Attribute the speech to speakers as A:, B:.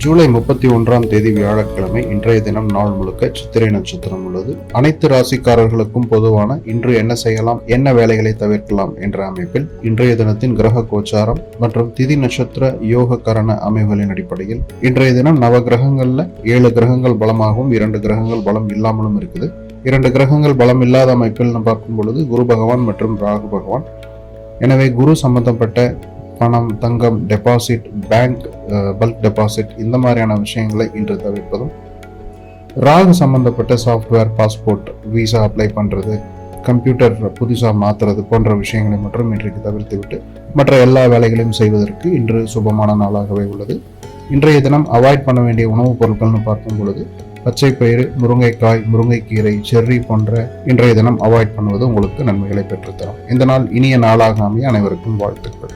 A: ஜூலை 31 வியாழக்கிழமை இன்றைய தினம் நாள் முழுக்க சித்திரை நட்சத்திரம் உள்ளது. அனைத்து ராசிக்காரர்களுக்கும் பொதுவான இன்று என்ன செய்யலாம், என்ன வேலைகளை தவிர்க்கலாம் என்ற அமைப்பில் இன்றைய தினத்தின் கிரக கோச்சாரம் மற்றும் திதி நட்சத்திர யோக கரண அமைவுகளின் அடிப்படையில் இன்றைய தினம் நவ கிரகங்கள்ல 7 கிரகங்கள் பலமாகவும் 2 கிரகங்கள் பலம் இல்லாமலும் இருக்குது. 2 கிரகங்கள் பலம் இல்லாத அமைப்பில் நம்ம பார்க்கும் பொழுது குரு பகவான் மற்றும் ராகு பகவான். எனவே குரு சம்பந்தப்பட்ட பணம், தங்கம், டெபாசிட், பேங்க் பல்க் டெபாசிட் இந்த மாதிரியான விஷயங்களை இன்று தவிர்ப்பதும், ராகு சம்பந்தப்பட்ட சாஃப்ட்வேர், பாஸ்போர்ட், விசா அப்ளை பண்றது, கம்ப்யூட்டர் புதுசாக மாற்றுறது போன்ற விஷயங்களை மட்டும் இன்றைக்கு தவிர்த்துவிட்டு மற்ற எல்லா வேலைகளையும் செய்வதற்கு இன்று சுபமான நாளாகவே உள்ளது. இன்றைய தினம் அவாய்ட் பண்ண வேண்டிய உணவுப் பொருட்கள்னு பார்க்கும் பொழுது பச்சை பயிறு, முருங்கைக்காய், முருங்கைக்கீரை, செர்ரி போன்ற இன்றைய தினம் அவாய்ட் பண்ணுவது உங்களுக்கு நன்மைகளை பெற்றுத்தரும். இந்த நாள் இனிய நாளாக அமைய அனைவருக்கும் வாழ்த்துக்கள்.